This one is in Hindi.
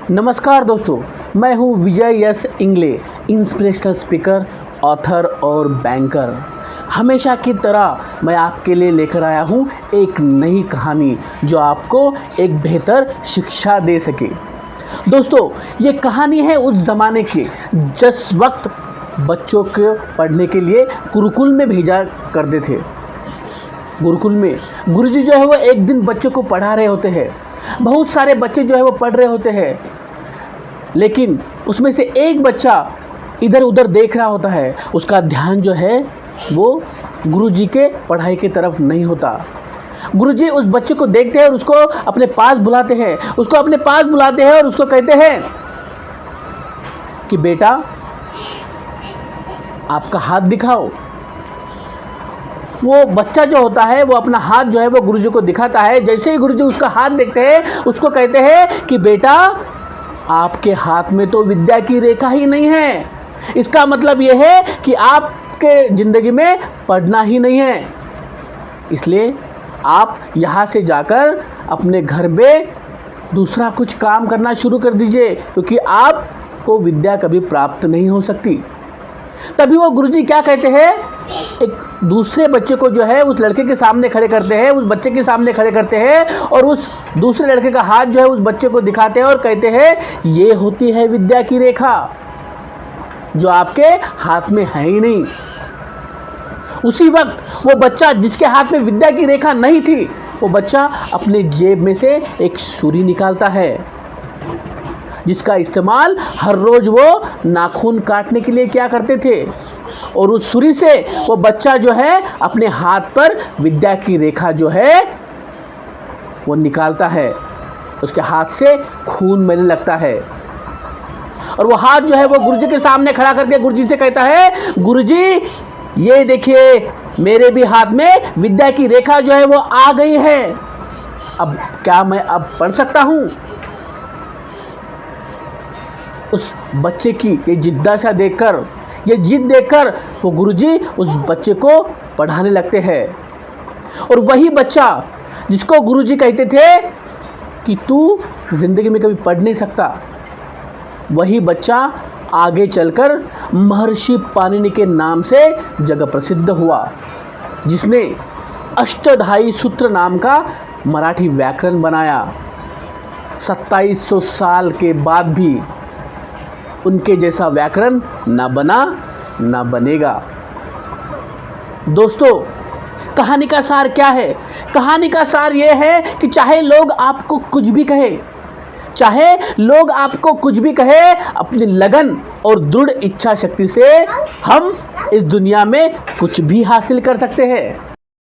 नमस्कार दोस्तों, मैं हूं Vijay S Ingle, inspirational speaker, author और बैंकर। हमेशा की तरह मैं आपके लिए लेकर आया हूं एक नई कहानी जो आपको एक बेहतर शिक्षा दे सके। दोस्तों, ये कहानी है उस ज़माने की जिस वक्त बच्चों को पढ़ने के लिए गुरुकुल में भेजा करते थे। गुरुकुल में गुरुजी जो है वो एक दिन बच्चों को पढ़ा रहे होते हैं। बहुत सारे बच्चे जो है वो पढ़ रहे होते हैं, लेकिन उसमें से एक बच्चा इधर उधर देख रहा होता है। उसका ध्यान जो है वो गुरुजी के पढ़ाई की तरफ नहीं होता। गुरुजी उस बच्चे को देखते हैं और उसको अपने पास बुलाते हैं और उसको कहते हैं कि बेटा, आपका हाथ दिखाओ। वो बच्चा जो होता है वो अपना हाथ जो है वो गुरुजी को दिखाता है। जैसे ही गुरुजी उसका हाथ देखते हैं, उसको कहते हैं कि बेटा, आपके हाथ में तो विद्या की रेखा ही नहीं है। इसका मतलब ये है कि आपके ज़िंदगी में पढ़ना ही नहीं है। इसलिए आप यहाँ से जाकर अपने घर में दूसरा कुछ काम करना शुरू कर दीजिए, क्योंकि आपको विद्या कभी प्राप्त नहीं हो सकती। तभी वो गुरुजी क्या कहते हैं, एक दूसरे बच्चे को जो है उस लड़के के सामने खड़े करते हैं, उस बच्चे के सामने खड़े करते हैं और उस दूसरे लड़के का हाथ जो है उस बच्चे को दिखाते हैं और कहते हैं, ये होती है विद्या की रेखा जो आपके हाथ में है ही नहीं। उसी वक्त वो बच्चा जिसके हाथ में विद्या की रेखा नहीं थी, वो बच्चा अपने जेब में से एक छुरी निकालता है, जिसका इस्तेमाल हर रोज़ वो नाखून काटने के लिए किया करते थे। और उस छुरी से वो बच्चा जो है अपने हाथ पर विद्या की रेखा जो है वो निकालता है। उसके हाथ से खून बहने लगता है और वो हाथ जो है वो गुरुजी के सामने खड़ा करके गुरुजी से कहता है, गुरुजी, ये देखिए, मेरे भी हाथ में विद्या की रेखा जो है वो आ गई है। अब क्या मैं अब पढ़ सकता हूँ? उस बच्चे की ये जिज्ञासा देखकर, ये जिद देखकर वो गुरुजी उस बच्चे को पढ़ाने लगते हैं। और वही बच्चा जिसको गुरुजी कहते थे कि तू ज़िंदगी में कभी पढ़ नहीं सकता, वही बच्चा आगे चलकर महर्षि पाणिनि के नाम से जगह प्रसिद्ध हुआ, जिसने अष्टधाई सूत्र नाम का मराठी व्याकरण बनाया। 2700 साल के बाद भी उनके जैसा व्याकरण ना बना ना बनेगा। दोस्तों, कहानी का सार क्या है? कहानी का सार ये है कि चाहे लोग आपको कुछ भी कहे, अपनी लगन और दृढ़ इच्छा शक्ति से हम इस दुनिया में कुछ भी हासिल कर सकते हैं।